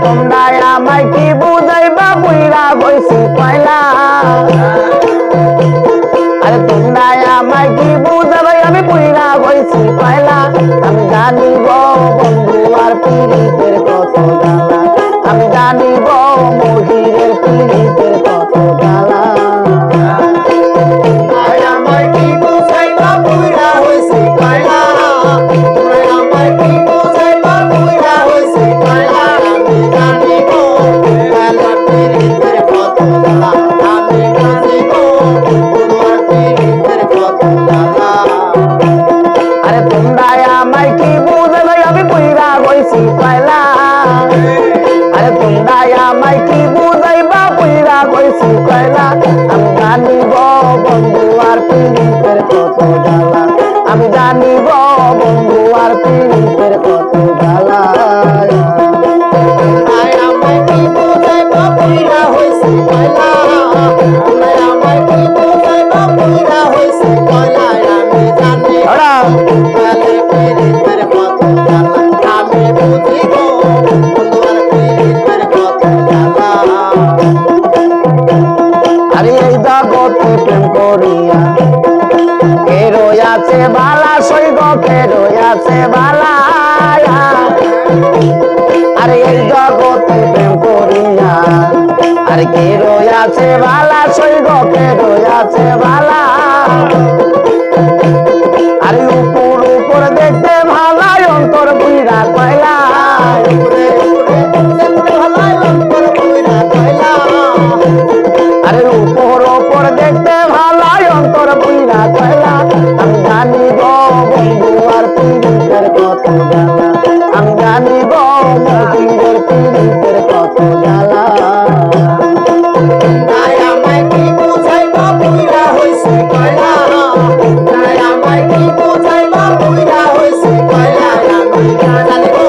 তোমরা আমায় কি বুঝাইবা বুইরা বইছি পয়লা আরে তোমরা আমায় কি বুঝাবে আমি বুইরা বইছি পয়লা আমি জানি গো বন্ধু আর পীড়িতের কত জ্বালা আমি জানি গো মহিরের পীড়িতের কত জ্বালা আমায় কি বুঝাইবা বুইরা হইছি পয়লা তোমরা আমায় কি বুঝাইবা বুইরা হইছি পয়লা আমি জানি গো পয়লার পীড়িতের কত জ্বালা আমি জানি গো তোমার পীড়িতের কত জ্বালা আরে তোমরা আমায় কি বুঝাবে আমি বুইরা বইছি পয়লা আরে তোমরা আমায় কি বুঝাইবা বুইরা বইছি পয়লা আমি জানি গো বন্ধু আর পীড়িতের কত জ্বালা আমি জানি গো বন্ধু আর পীড়িতের কত জ্বালা আমায় কি বুঝাইবা বুইরা হইছি পয়লা তোমরা আমায় কি বুঝাইবা বুইরা হইছি পয়লা আমি জানি ওরা পয়লার পীড়িতের কত জ্বালা আমি বুঝি গো তোমার পীড়িতের কত জ্বালা আরে এই জগতে প্রেম করিয়া কে রয়াছে বালা সৈগ কে রয়াছে বালা আরে এই জগতে প্রেম করিয়া আরে কে রয়াছে বালা সৈগ কে রয়াছে বালা আরে উপর উপর দেখতে ভালাই অন্তর বুইরা কয়লা আরে উপর উপর দেখতে ভালাই অন্তর বুইরা কয়লা আমি জানি গো বন্ধু আর পীড়িতের কত জ্বালা আমি জানি গো মহিরের পীড়িতের কত জ্বালা আমায় কি বুঝাইবা বুইরা হইছি পয়লা আমায় কি বুঝাইবা বুইরা হইছি পয়লা আমি জানি গো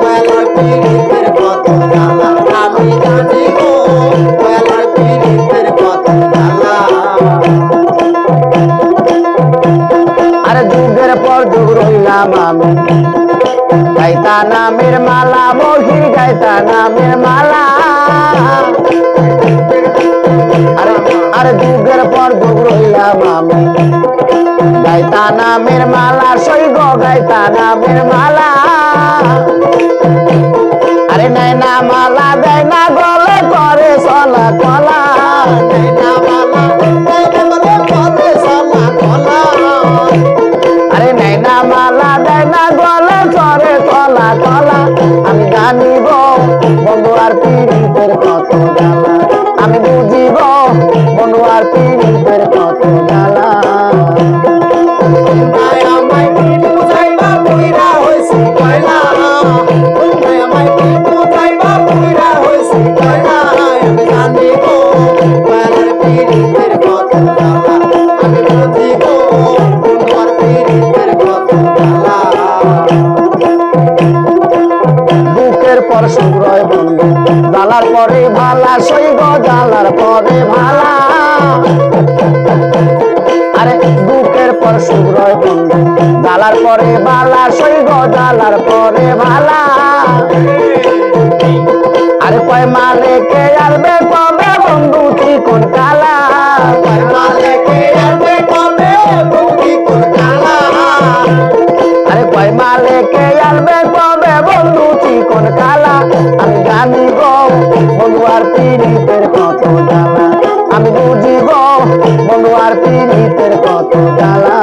পয়লার পীড়িতের কত জ্বালা আমি জানি গো পয়লার পীড়িতের কত জ্বালা আরে যুগের পর যুগ রইলাম আমি গাইতা নামের মালা মহির গাইতা নামের মালা আরে আরে যুগের পর যুগ রইলাম আমি গাইতা নামের মালা সৈগ গাইতা নামের মালা আরে নাই না মালা দেয় না গলে করে সলা কলা না বালা বলে কত সালা কলা আরে নাই না মালা দেয় না গলে করে কলা কলা আমি জানি গো বন্ধু আর পীড়িতের কত জ্বালা আমি বুঝি গো বন্ধু আর পীড়িতের কত জ্বালা আমায় কি বুঝাইবা বুইরা হইছি পয়লা আমায় কি বুঝাইবা বুইরা হইছি পয়লা আমি জানি গো পয়লার পীড়িতের কত জ্বালা আমি বুঝি গো তোমার পীড়িতের কত জ্বালা বুকের পর সুগ্রয় বন্ধু জ্বালার পরে ভালা সৈগ জ্বালার পরে ভালা আরে বুকের পর সুগ্রয় বন্ধু জ্বালার পরে ভালা সৈগ জ্বালার পরে ভালা আরে কয় মালে কে আসবে কবে বন্ধু চিকন কালা মালেকে আসবে কবে বুকি কোন জ্বালা আরে কয় মালে কে আসবে কবে বন্ধু চিকন কালা আমি জানি গো বন্ধু আর পীড়িতের কত জ্বালা আমি বুঝি গো বন্ধু আর পীড়িতের কত জ্বালা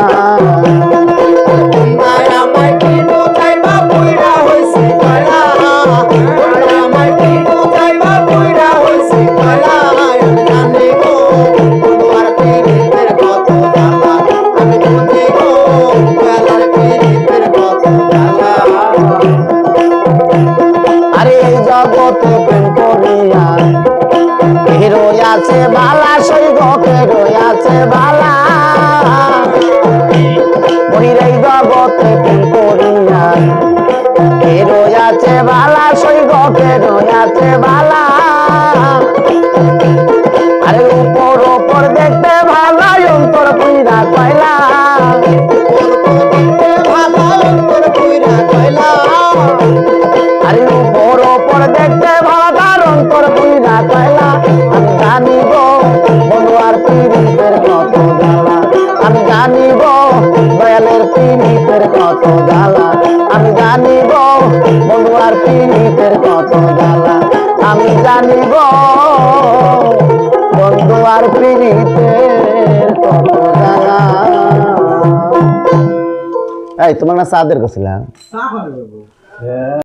আমায় কি বুঝাইবা বুইরা হইছি পয়লা আমায় কি বুঝাইবা বুইরা হইছি পয়লা আমি জানি গো তোমার পীড়িতের কত জ্বালা আমি বুঝি গো পয়লার পীড়িতের কত জ্বালা আরে এই জগতে প্রেম করিয়া কে রয়াছে বালা সৈগ কে রয়াছে বালা মহির এই জগতে প্রেম করিয়া কে রয়াছে বালা সৈগ কে রয়াছে বালা আরে উপর উপর দেখতে ভালো অন্তর পুইরা কয়লা ভালো অন্তর পুইরা কয়লা আরে উপর উপর দেখতে এই তোমার না চা দের গেছিলাম চা খাবে